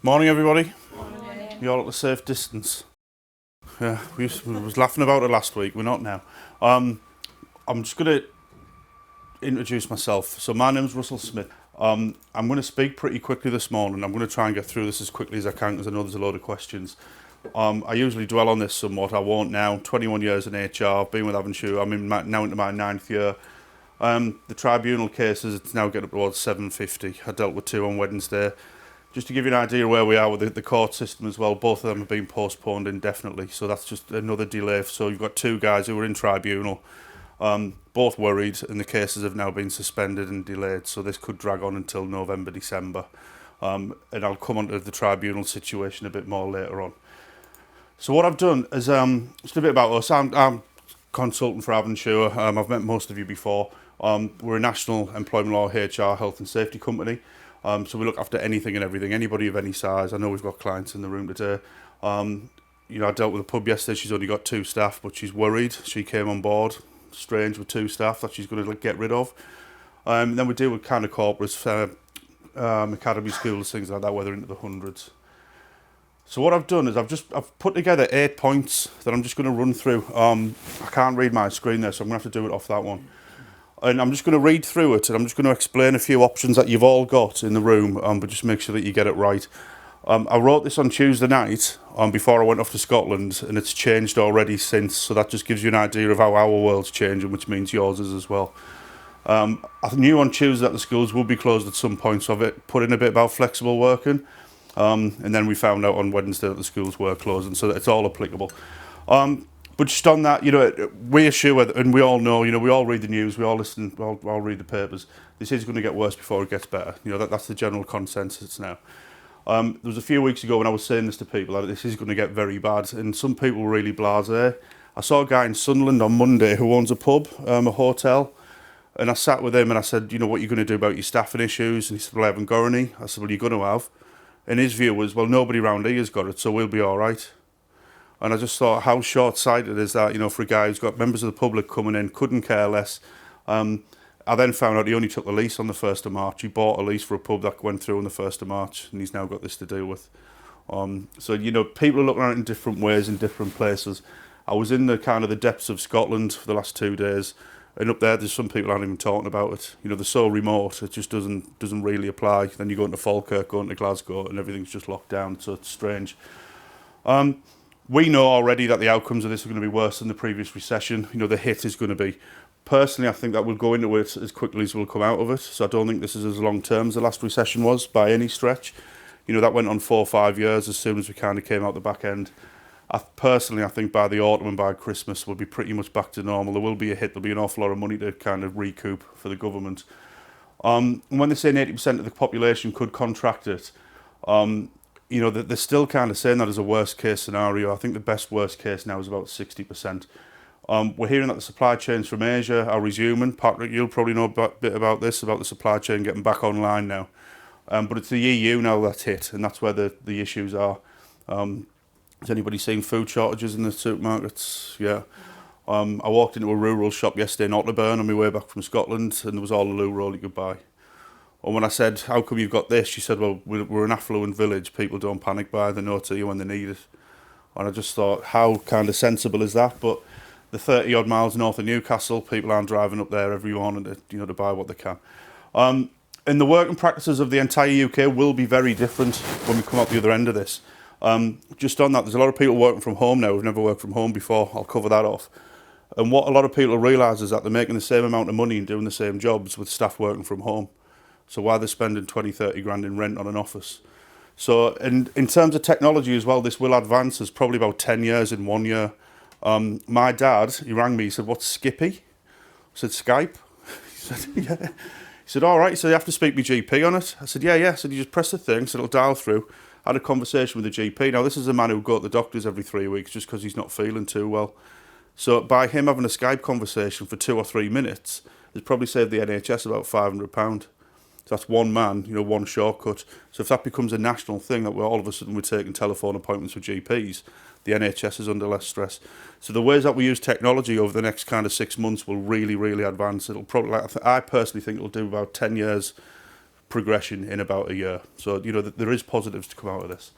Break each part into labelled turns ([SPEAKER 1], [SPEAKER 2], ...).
[SPEAKER 1] Morning, everybody.
[SPEAKER 2] Morning.
[SPEAKER 1] You all at a safe distance? Yeah, we was laughing about it last week. We're not now. I'm just going to introduce myself. So my name's Russell Smith. I'm going to speak pretty quickly this morning. I'm going to try and get through this as quickly as I can because I know there's a load of questions. I usually dwell on this somewhat. I won't now. 21 years in HR. I've been with Avensure. I'm now into my 9th year. The tribunal cases, it's now getting up towards 750. I dealt with 2 on Wednesday. Just to give you an idea where we are with the court system as well, both of them have been postponed indefinitely, so that's just another delay. So you've got 2 guys who were in tribunal, both worried, and the cases have now been suspended and delayed, so this could drag on until November, December. And I'll come on to the tribunal situation a bit more later on. So what I've done is just a bit about us. I'm a consultant for Avensure. I've met most of you before. We're a national employment law, HR, health and safety company. So we look after anything and everything, anybody of any size. I know we've got clients in the room today. I dealt with a pub yesterday. She's only got 2 staff, but she's worried. She came on board, strange, with 2 staff that she's going to get rid of. Then we deal with kind of corporates, academy schools, things like that, where they're into the hundreds. So what I've done is I've put together 8 points that I'm just going to run through. I can't read my screen there, so I'm going to have to do it off that one. And I'm just going to read through it, and I'm just going to explain a few options that you've all got in the room, but just make sure that you get it right. I wrote this on Tuesday night before I went off to Scotland, and it's changed already since, so that just gives you an idea of how our world's changing, which means yours is as well. I knew on Tuesday that the schools would be closed at some point, so I've put in a bit about flexible working, and then we found out on Wednesday that the schools were closing, so it's all applicable. But just on that, we assure, and we all know, we all read the news, we all listen, we all read the papers. This is going to get worse before it gets better. That's the general consensus now. There was a few weeks ago when I was saying this to people, that this is going to get very bad, and some people were really blasé. I saw a guy in Sunderland on Monday who owns a pub, a hotel, and I sat with him and I said, what are you going to do about your staffing issues? And he said, well, I haven't got any. I said, well, you're going to have. And his view was, well, nobody around here has got it, so we'll be all right. And I just thought, how short-sighted is that, for a guy who's got members of the public coming in, couldn't care less. I then found out he only took the lease on the 1st of March. He bought a lease for a pub that went through on the 1st of March, and he's now got this to deal with. So people are looking at it in different ways in different places. I was in the kind of the depths of Scotland for the last 2 days, and up there's some people aren't even talking about it. They're so remote, it just doesn't really apply. Then you go into Falkirk, go into Glasgow, and everything's just locked down, so it's strange. We know already that the outcomes of this are going to be worse than the previous recession. The hit is going to be. Personally, I think that we'll go into it as quickly as we'll come out of it. So I don't think this is as long term as the last recession was by any stretch. That went on 4 or 5 years as soon as we kind of came out the back end. I think by the autumn and by Christmas we'll be pretty much back to normal. There will be a hit. There'll be an awful lot of money to kind of recoup for the government. And when they're saying 80% of the population could contract it, they're still kind of saying that as a worst case scenario. I think the best worst case now is about 60%. We're hearing that the supply chains from Asia are resuming. Patrick, you'll probably know a bit about this, about the supply chain getting back online now. But it's the EU now that's hit, and that's where the issues are. Has anybody seen food shortages in the supermarkets? Yeah. I walked into a rural shop yesterday in Otterburn on my way back from Scotland, and there was all the loo roll you could buy. And when I said, how come you've got this? She said, well, we're an affluent village. People don't panic buy. They know to you when they need it. And I just thought, how kind of sensible is that? But the 30-odd miles north of Newcastle, people aren't driving up there every morning to buy what they can. And the working practices of the entire UK will be very different when we come out the other end of this. Just on that, there's a lot of people working from home now who've never worked from home before. I'll cover that off. And what a lot of people realise is that they're making the same amount of money and doing the same jobs with staff working from home. So why they're spending 20, 30 grand in rent on an office. So in terms of technology as well, this will advance. There's probably about 10 years in 1 year. My dad, he rang me, he said, what's Skippy? I said, Skype. He said, yeah. He said, all right. He said, you have to speak to my GP on it. I said, yeah. I said, you just press the thing, so it'll dial through. I had a conversation with the GP. Now, this is a man who'll go to the doctors every 3 weeks just because he's not feeling too well. So by him having a Skype conversation for 2 or 3 minutes, it's probably saved the NHS about £500. So that's one man, one shortcut. So if that becomes a national thing, that we're all of a sudden we're taking telephone appointments with GPs, the NHS is under less stress. So the ways that we use technology over the next kind of 6 months will really, really advance. It'll probably, I personally think it'll do about 10 years progression in about a year. So, there is positives to come out of this.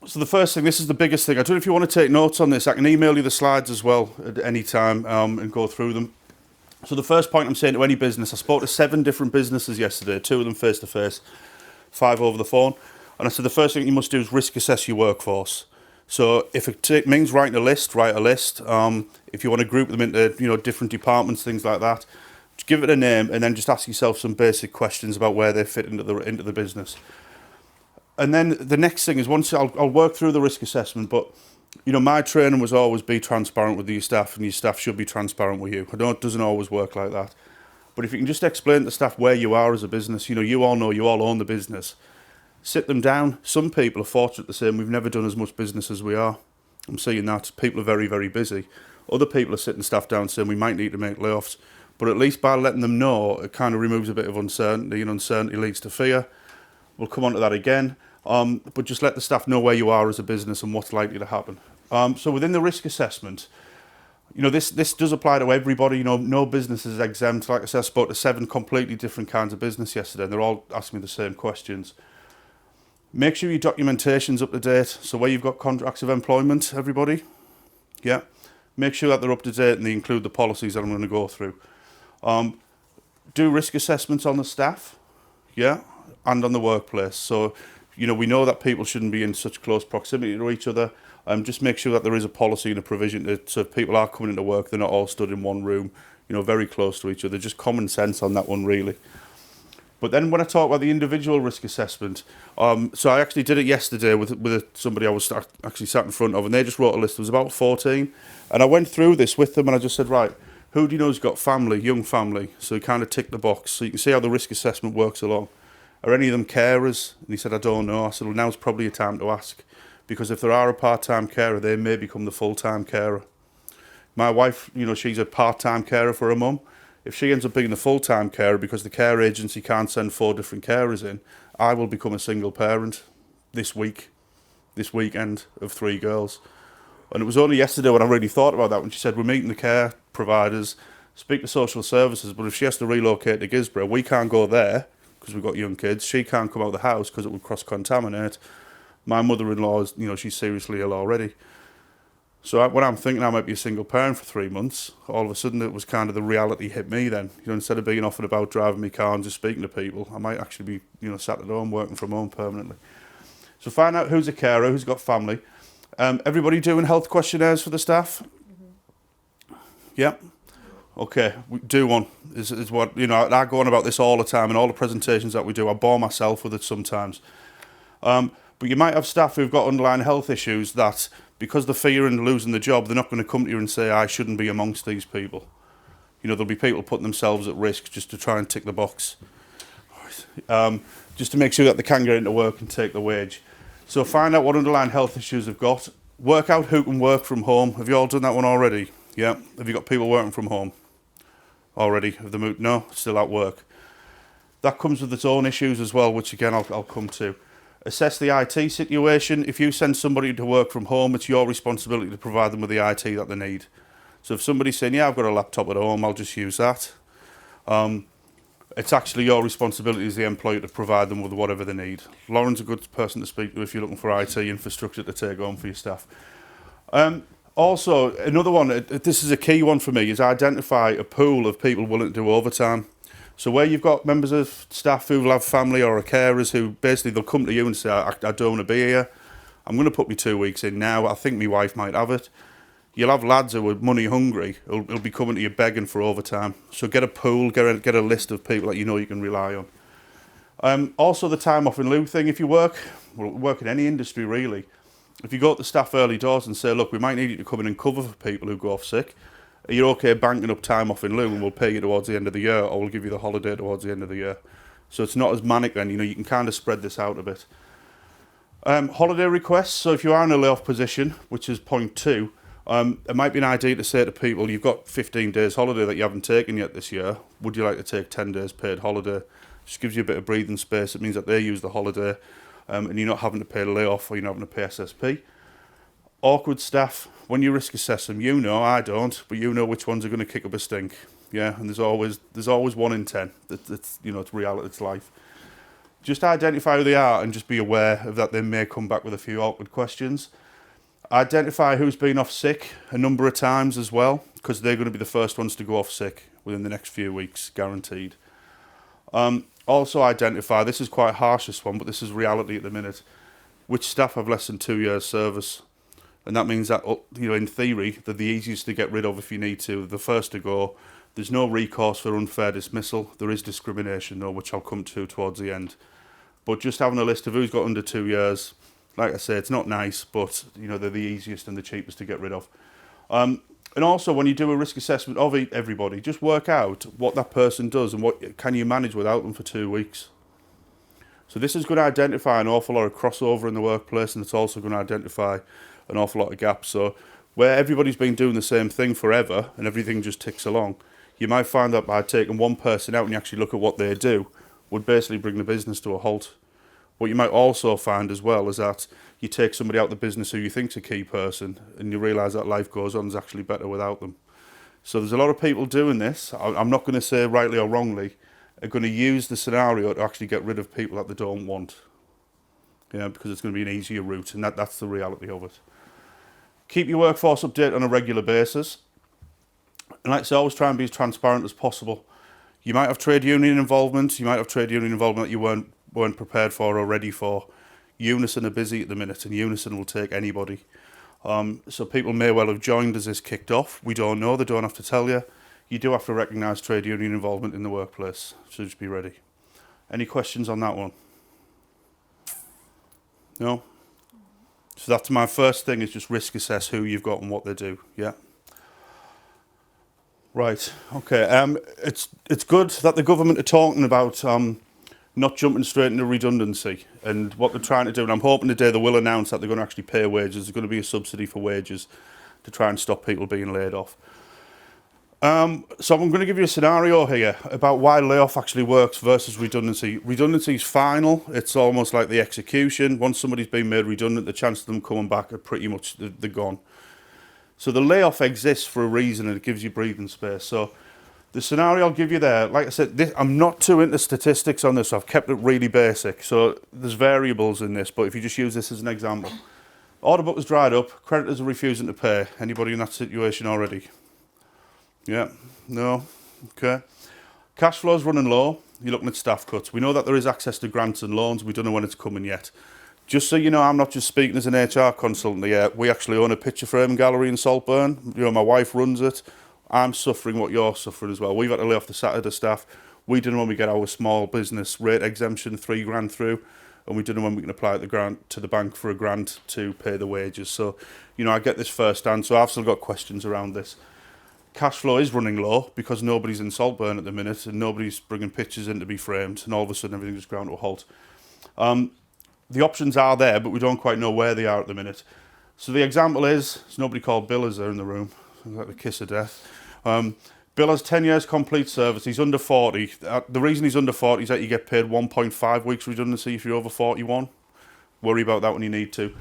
[SPEAKER 1] So the first thing, this is the biggest thing. I don't know if you want to take notes on this. I can email you the slides as well at any time and go through them. So the first point I'm saying to any business, I spoke to 7 different businesses yesterday, 2 of them face-to-face, 5 over the phone. And I said the first thing you must do is risk assess your workforce. So if it means writing a list, write a list. If you want to group them into different departments, things like that, just give it a name and then just ask yourself some basic questions about where they fit into the business. And then the next thing is once I'll work through the risk assessment, but my training was always be transparent with your staff, and your staff should be transparent with you. I know it doesn't always work like that, but if you can just explain to staff where you are as a business, you all know, you all own the business. Sit them down. Some people are fortunate to say we've never done as much business as we are. I'm seeing that people are very, very busy. Other people are sitting staff down saying we might need to make layoffs, but at least by letting them know, it kind of removes a bit of uncertainty, and uncertainty leads to fear. We'll come on to that again. But just let the staff know where you are as a business and what's likely to happen. So within the risk assessment, this does apply to everybody. No business is exempt. Like I said, I spoke to 7 completely different kinds of business yesterday, and they're all asking me the same questions. Make sure your documentation's up to date. So where you've got contracts of employment, everybody, yeah, make sure that they're up to date and they include the policies that I'm going to go through. Do risk assessments on the staff, yeah, and on the workplace. So we know that people shouldn't be in such close proximity to each other. Just make sure that there is a policy and a provision so if people are coming into work, they're not all stood in one room, very close to each other. Just common sense on that one, really. But then when I talk about the individual risk assessment, so I actually did it yesterday with somebody I was actually sat in front of, and they just wrote a list. There was about 14. And I went through this with them, and I just said, right, who do you know has got family, young family? So he kind of ticked the box. So you can see how the risk assessment works along. Are any of them carers? And he said, I don't know. I said, well, now's probably a time to ask. Because if there are a part-time carer, they may become the full-time carer. My wife, she's a part-time carer for her mum. If she ends up being the full-time carer because the care agency can't send 4 different carers in, I will become a single parent this weekend of 3 girls. And it was only yesterday when I really thought about that, when she said, we're meeting the care providers, speak to social services, but if she has to relocate to Gisborough, we can't go there because we've got young kids. She can't come out of the house because it would cross-contaminate. My mother-in-law is, she's seriously ill already. So when I'm thinking I might be a single parent for 3 months, all of a sudden it was kind of the reality hit me then. Instead of being off and about driving my car and just speaking to people, I might actually be, sat at home, working from home permanently. So find out who's a carer, who's got family. Everybody doing health questionnaires for the staff? Mm-hmm. Yeah? Okay, we do one. Is what, I go on about this all the time, and all the presentations that we do, I bore myself with it sometimes. But you might have staff who've got underlying health issues that, because the fear in losing the job, they're not going to come to you and say, I shouldn't be amongst these people. There'll be people putting themselves at risk just to try and tick the box. Just to make sure that they can get into work and take the wage. So find out what underlying health issues they've got. Work out who can work from home. Have you all done that one already? Yeah? Have you got people working from home already? Have they moved? No? Still at work. That comes with its own issues as well, which again I'll come to. Assess the IT situation. If you send somebody to work from home, it's your responsibility to provide them with the IT that they need. So if somebody's saying, yeah, I've got a laptop at home, I'll just use that. It's actually your responsibility as the employer to provide them with whatever they need. Lauren's a good person to speak to if you're looking for IT infrastructure to take on for your staff. Also, another one, this is a key one for me, is identify a pool of people willing to do overtime. So where you've got members of staff who will have family or carers who basically they'll come to you and say, I don't want to be here. I'm going to put me 2 weeks in now. I think my wife might have it. You'll have lads who are money hungry who'll be coming to you begging for overtime. So get a pool, get a list of people that you know you can rely on. Also the time off in lieu thing, if you work in any industry really, if you go to staff early doors and say, look, we might need you to come in and cover for people who go off sick, are you okay banking up time off in lieu and we'll pay you towards the end of the year, or we'll give you the holiday towards the end of the year. So it's not as manic then, you can kind of spread this out a bit. Holiday requests, so if you are in a layoff position, which is point 2, it might be an idea to say to people, you've got 15 days holiday that you haven't taken yet this year, would you like to take 10 days paid holiday? Just gives you a bit of breathing space. It means that they use the holiday and you're not having to pay layoff or you're not having to pay SSP. Awkward staff, when you risk assess them, I don't, but you know which ones are going to kick up a stink. Yeah, and there's always 1 in 10. It's it's reality, it's life. Just identify who they are and just be aware of that they may come back with a few awkward questions. Identify who's been off sick a number of times as well, because they're going to be the first ones to go off sick within the next few weeks, guaranteed. Also identify, this is quite harsh, this one, but this is reality at the minute, which staff have less than 2 years service. And that means that, in theory, they're the easiest to get rid of if you need to. The first to go. There's no recourse for unfair dismissal. There is discrimination, though, which I'll come to towards the end. But just having a list of who's got under 2 years, like I say, it's not nice, but, they're the easiest and the cheapest to get rid of. And also, when you do a risk assessment of everybody, just work out what that person does and what can you manage without them for 2 weeks. So this is going to identify an awful lot of crossover in the workplace, and it's also going to identify an awful lot of gaps. So where everybody's been doing the same thing forever and everything just ticks along, you might find that by taking one person out and you actually look at what they do, would basically bring the business to a halt. What you might also find as well is that you take somebody out of the business who you think's a key person and you realise that life goes on is actually better without them. So there's a lot of people doing this. I'm not going to say rightly or wrongly, are going to use the scenario to actually get rid of people that they don't want. Because it's going to be an easier route, and that's the reality of it. Keep your workforce updated on a regular basis. And like I say, always try and be as transparent as possible. You might have trade union involvement. You might have trade union involvement that you weren't prepared for or ready for. Unison are busy at the minute, and Unison will take anybody. So people may well have joined as this kicked off. We don't know. They don't have to tell you. You do have to recognise trade union involvement in the workplace. So just be ready. Any questions on that one? No? So that's my first thing, is just risk assess who you've got and what they do. Yeah. Right. Okay. It's good that the government are talking about not jumping straight into redundancy and what they're trying to do. And I'm hoping today they will announce that they're going to actually pay wages. There's going to be a subsidy for wages to try and stop people being laid off. So I'm going to give you a scenario here about why layoff actually works versus redundancy. Redundancy is final. It's almost like the execution. Once somebody's been made redundant, the chance of them coming back are pretty much they're gone. So the layoff exists for a reason, and it gives you breathing space. So the scenario I'll give you there, like I said, I'm not too into statistics on this, so I've kept it really basic. So there's variables in this, but if you just use this as an example. Order book is dried up, creditors are refusing to pay. Anybody in that situation already? Yeah? No? Okay. Cash flow's running low, you're looking at staff cuts. We know that there is access to grants and loans, we don't know when it's coming yet. Just so you know, I'm not just speaking as an HR consultant here. We actually own a picture frame gallery in Saltburn. My wife runs it. I'm suffering what you're suffering as well. We've had to lay off the Saturday staff. We don't know when we get our small business rate exemption, £3,000 through, and we don't know when we can apply to the bank for a grant to pay the wages. So, I get this firsthand, so I've still got questions around this. Cash flow is running low because nobody's in Saltburn at the minute and nobody's bringing pictures in to be framed, and all of a sudden everything just ground to a halt. The options are there, but we don't quite know where they are at the minute. So the example is, there's nobody called Bill is there in the room, like the kiss of death. Bill has 10 years complete service, he's under 40. The reason he's under 40 is that you get paid 1.5 weeks redundancy if you're over 41. Worry about that when you need to.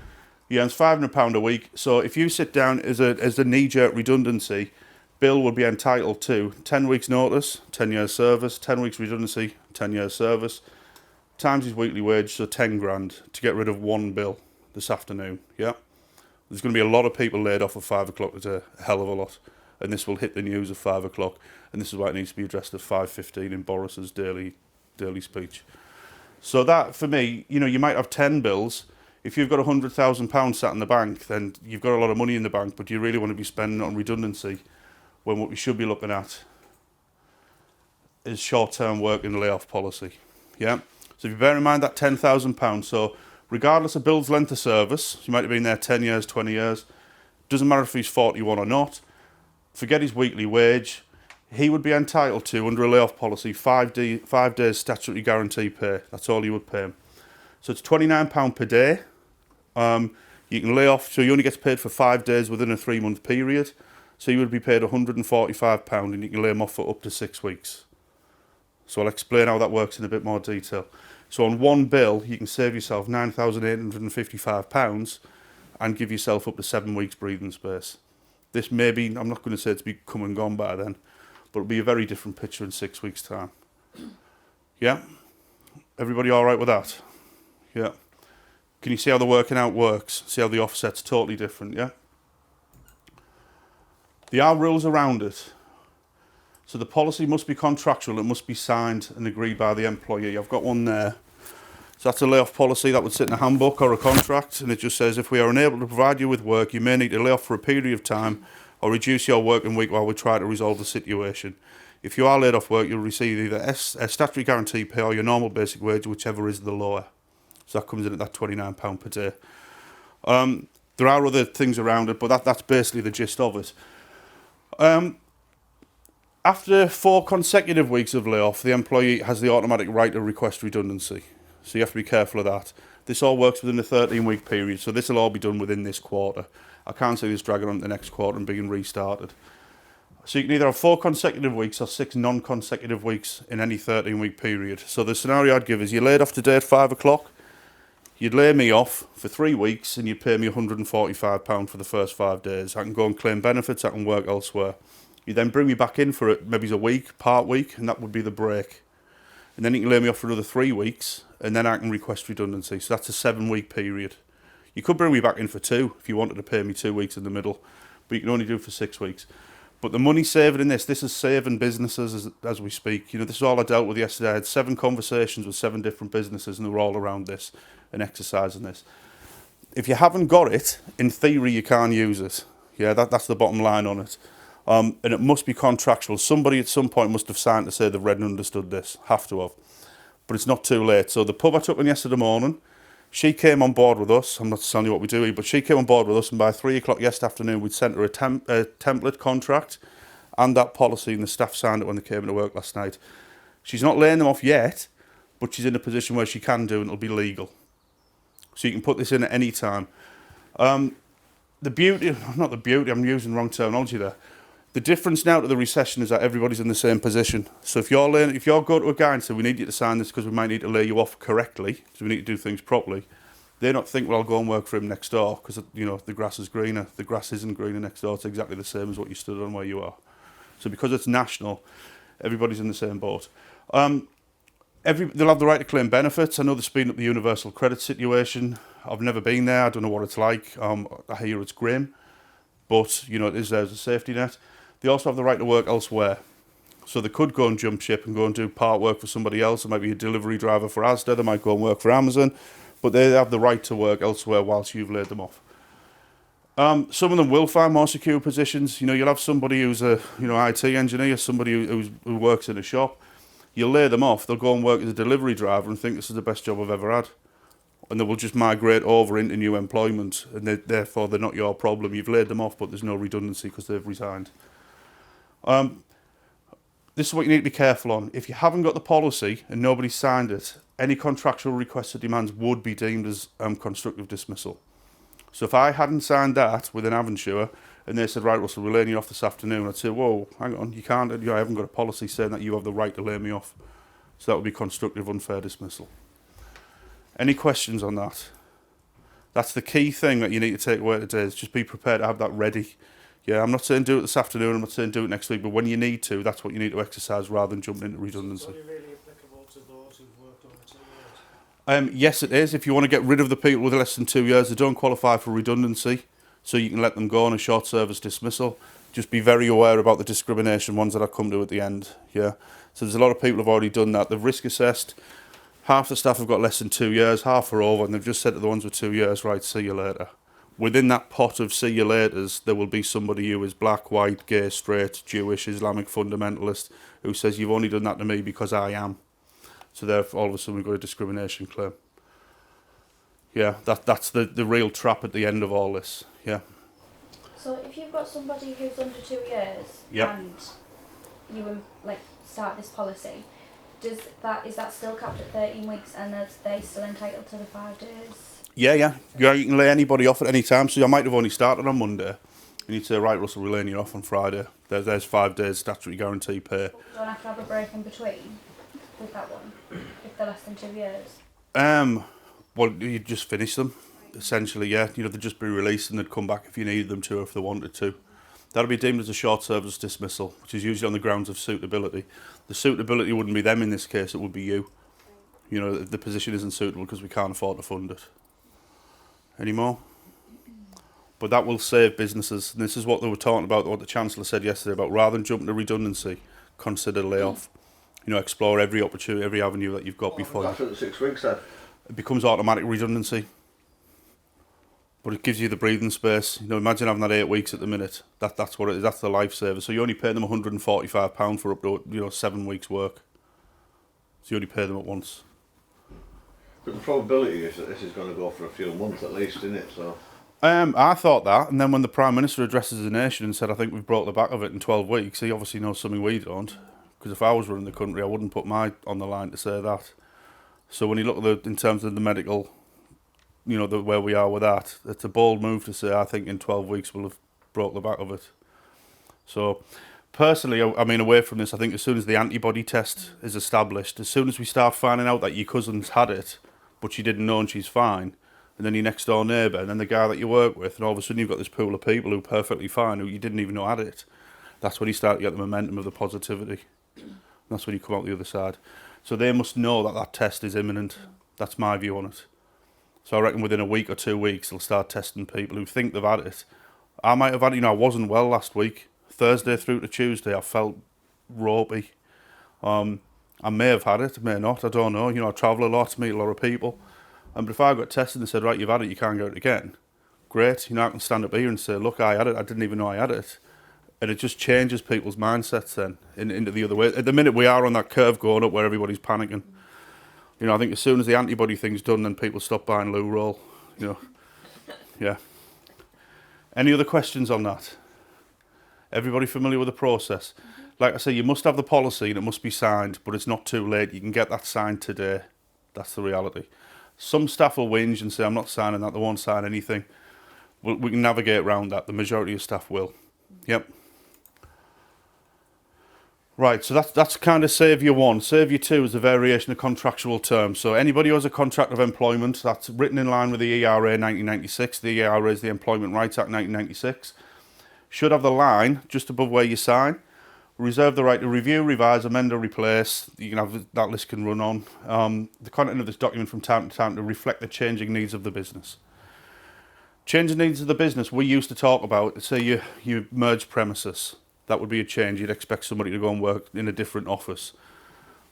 [SPEAKER 1] He earns £500 a week, so if you sit down as a knee-jerk redundancy, Bill would be entitled to 10 weeks notice, 10 years service, 10 weeks redundancy, 10 years service, times his weekly wage, so 10 grand to get rid of one bill this afternoon. Yeah, there's going to be a lot of people laid off at 5 o'clock today, a hell of a lot, and this will hit the news at 5 o'clock, and this is why it needs to be addressed at 5:15 in Boris's daily speech. So that, for me, you might have 10 bills. If you've got £100,000 sat in the bank, then you've got a lot of money in the bank, but do you really want to be spending it on redundancy when what we should be looking at is short-term work and layoff policy? Yeah. So if you bear in mind that £10,000, so regardless of Bill's length of service, you might have been there 10 years, 20 years, doesn't matter if he's 41 or not, forget his weekly wage, he would be entitled to, under a layoff policy, 5 days statutory guarantee pay. That's all you would pay him. So it's £29 per day. You can lay off, so he only gets paid for 5 days within a 3-month period. So you would be paid £145 and you can lay him off for up to 6 weeks. So I'll explain how that works in a bit more detail. So on one bill, you can save yourself £9,855 and give yourself up to 7 weeks breathing space. This may be, I'm not going to say it's be come and gone by then, but it'll be a very different picture in 6 weeks' time. Yeah? Everybody all right with that? Yeah. Can you see how the working out works? See how the offset's totally different, yeah? There are rules around it. So the policy must be contractual, it must be signed and agreed by the employee. I've got one there. So that's a layoff policy that would sit in a handbook or a contract, and it just says if we are unable to provide you with work, you may need to lay off for a period of time or reduce your working week while we try to resolve the situation. If you are laid off work, you'll receive either a statutory guarantee pay or your normal basic wage, whichever is the lower. So that comes in at that £29 per day. There are other things around it, but that's basically the gist of it. After 4 consecutive weeks of layoff, the employee has the automatic right to request redundancy. So you have to be careful of that. This all works within a 13-week period, so this will all be done within this quarter. I can't see this dragging on to the next quarter and being restarted. So you can either have 4 consecutive weeks or 6 non-consecutive weeks in any 13-week period. So the scenario I'd give is you're laid off today at 5 o'clock, you'd lay me off for 3 weeks and you'd pay me £145 for the first 5 days. I can go and claim benefits, I can work elsewhere. You then bring me back in for maybe a week, part week, and that would be the break. And then you can lay me off for another 3 weeks, and then I can request redundancy. So that's a 7-week period. You could bring me back in for 2 if you wanted to pay me 2 weeks in the middle, but you can only do it for 6 weeks. But the money saving in this is saving businesses as we speak. You know, this is all I dealt with yesterday. I had 7 conversations with 7 different businesses, and they were all around this and exercising this. If you haven't got it, in theory, you can't use it. Yeah, that's the bottom line on it. And it must be contractual. Somebody at some point must have signed to say they've read and understood this. Have to have. But it's not too late. So the pub I took in yesterday morning, she came on board with us. I'm not telling you what we do here, but she came on board with us, and by 3 o'clock yesterday afternoon, we'd sent her a template contract and that policy, and the staff signed it when they came into work last night. She's not laying them off yet, but she's in a position where she can do, and it'll be legal. So you can put this in at any time. The beauty, not the beauty, I'm using the wrong terminology there. The difference now to the recession is that everybody's in the same position. So if you're going to a guy and say, we need you to sign this because we might need to lay you off correctly, because we need to do things properly, they don't think, well, I'll go and work for him next door because, you know, the grass is greener. The grass isn't greener next door. It's exactly the same as what you stood on where you are. So because it's national, everybody's in the same boat. They'll have the right to claim benefits. I know they're speeding up the universal credit situation. I've never been there. I don't know what it's like. I hear it's grim, but, you know, it is there as a safety net. They also have the right to work elsewhere. So they could go and jump ship and go and do part work for somebody else. It might be a delivery driver for Asda. They might go and work for Amazon. But they have the right to work elsewhere whilst you've laid them off. Some of them will find more secure positions. You know, you'll have somebody who's a IT engineer, somebody who works in a shop. You'll lay them off. They'll go and work as a delivery driver and think this is the best job I've ever had. And they will just migrate over into new employment. And therefore, they're not your problem. You've laid them off, but there's no redundancy because they've resigned. This is what you need to be careful on. If you haven't got the policy and nobody's signed it, any contractual requests or demands would be deemed as constructive dismissal. So if I hadn't signed that with an Avensure and they said, right, Russell, we're laying you off this afternoon, I'd say, whoa, hang on, you can't, I haven't got a policy saying that you have the right to lay me off. So that would be constructive unfair dismissal. Any questions on that? That's the key thing that you need to take away today, is just be prepared to have that ready. Yeah, I'm not saying do it this afternoon, I'm not saying do it next week, but when you need to, that's what you need to exercise rather than jumping into redundancy.
[SPEAKER 2] So it's only really applicable to those who've worked over 2 years?
[SPEAKER 1] Yes, it is. If you want to get rid of the people with less than 2 years, they don't qualify for redundancy, so you can let them go on a short service dismissal. Just be very aware about the discrimination ones that I come to at the end. Yeah, so there's a lot of people who've already done that. They've risk assessed. Half the staff have got less than 2 years, half are over, and they've just said to the ones with 2 years, right, see you later. Within that pot of see you laters, there will be somebody who is black, white, gay, straight, Jewish, Islamic fundamentalist, who says you've only done that to me because I am. So therefore, all of a sudden we've got a discrimination claim. Yeah, that's the real trap at the end of all this. Yeah.
[SPEAKER 3] So if you've got somebody who's under 2 years
[SPEAKER 1] Yep.
[SPEAKER 3] and you start this policy, is that still capped at 13 weeks and are they still entitled to the 5 days?
[SPEAKER 1] Yeah. You can lay anybody off at any time. So I might have only started on Monday. And you'd say, right, Russell, we're laying you off on Friday. There's 5 days statutory guarantee pay.
[SPEAKER 3] But you don't have to have a break in between with that one, if they're less than 2 years?
[SPEAKER 1] Well, you'd just finish them, essentially, yeah. You know, they'd just be released and they'd come back if you needed them to, if they wanted to. That'll be deemed as a short service dismissal, which is usually on the grounds of suitability. The suitability wouldn't be them in this case, it would be you. You know, the position isn't suitable because we can't afford to fund it. Any more? But that will save businesses, and this is what they were talking about, what the Chancellor said yesterday about rather than jumping to redundancy, consider layoff. You know, explore every opportunity, every avenue that you've got before you.
[SPEAKER 4] That's what the 6 weeks said.
[SPEAKER 1] It becomes automatic redundancy. But it gives you the breathing space. You know, imagine having that 8 weeks at the minute. That's what it is. That's the lifesaver. So you only pay them £145 for up to 7 weeks' work. So you only pay them at once.
[SPEAKER 4] But the probability is that this is going to go for a few months at least, isn't it? So.
[SPEAKER 1] I thought that, and then when the Prime Minister addresses the nation and said, I think we've brought the back of it in 12 weeks, he obviously knows something we don't. Because if I was running the country, I wouldn't put my on the line to say that. So when you look at in terms of the medical, you know, where we are with that, it's a bold move to say, I think in 12 weeks we'll have brought the back of it. So personally, I mean, away from this, I think as soon as the antibody test is established, as soon as we start finding out that your cousin's had it, but she didn't know and she's fine, and then your next door neighbour, and then the guy that you work with, and all of a sudden you've got this pool of people who are perfectly fine, who you didn't even know had it. That's when you start to get the momentum of the positivity. And that's when you come out the other side. So they must know that that test is imminent. That's my view on it. So I reckon within a week or 2 weeks, they'll start testing people who think they've had it. I might have had it, you know, I wasn't well last week. Thursday through to Tuesday, I felt ropey. I may have had it, may not, I don't know. You know, I travel a lot, meet a lot of people. But if I got tested and said, right, you've had it, you can't get it again, great. You know, I can stand up here and say, look, I had it, I didn't even know I had it. And it just changes people's mindsets then into the other way. At the minute, we are on that curve going up where everybody's panicking. You know, I think as soon as the antibody thing's done, then people stop buying loo roll. You know, yeah. Any other questions on that? Everybody familiar with the process? Like I say, you must have the policy and it must be signed, but it's not too late. You can get that signed today. That's the reality. Some staff will whinge and say, I'm not signing that, they won't sign anything. We can navigate around that. The majority of staff will. Yep. Right, so that's kind of Saviour 1. Saviour 2 is a variation of contractual terms. So anybody who has a contract of employment, that's written in line with the ERA 1996. The ERA is the Employment Rights Act 1996. Should have the line just above where you sign. Reserve the right to review, revise, amend or replace. You can have that list can run on. The content of this document from time to time to reflect the changing needs of the business. Changing needs of the business, we used to talk about, say you merge premises. That would be a change. You'd expect somebody to go and work in a different office.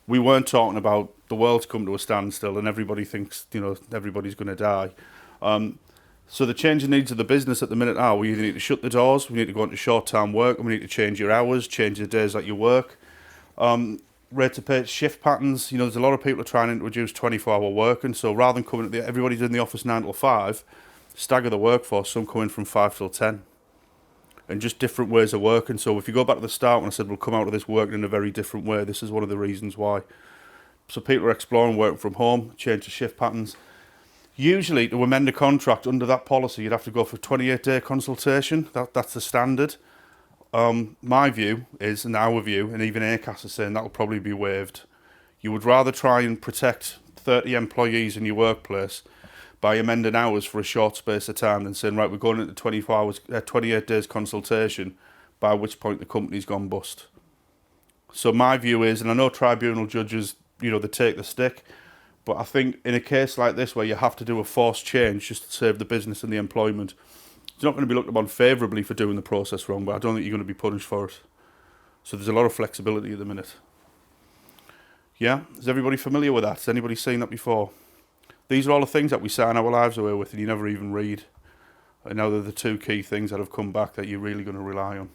[SPEAKER 1] We weren't talking about the world's come to a standstill and everybody thinks, you know, everybody's going to die. So the changing needs of the business at the minute are, we either need to shut the doors, we need to go into short-term work, and we need to change your hours, change the days that you work. Rate of pay, shift patterns, you know, there's a lot of people are trying to introduce 24-hour working, so rather than coming everybody's in the office 9 till 5, stagger the workforce, some come in from 5 till 10. And just different ways of working. So if you go back to the start when I said we'll come out of this working in a very different way, this is one of the reasons why. So people are exploring working from home, change the shift patterns. Usually, to amend a contract under that policy, you'd have to go for a 28-day consultation. That's the standard. My view is, and our view, and even ACAS is saying that'll probably be waived. You would rather try and protect 30 employees in your workplace by amending hours for a short space of time than saying, right, we're going into 28 days consultation, by which point the company's gone bust. So my view is, and I know tribunal judges, you know, they take the stick, but I think in a case like this where you have to do a forced change just to save the business and the employment, it's not going to be looked upon favourably for doing the process wrong, but I don't think you're going to be punished for it. So there's a lot of flexibility at the minute. Yeah? Is everybody familiar with that? Has anybody seen that before? These are all the things that we sign our lives away with and you never even read. And now they're the two key things that have come back that you're really going to rely on.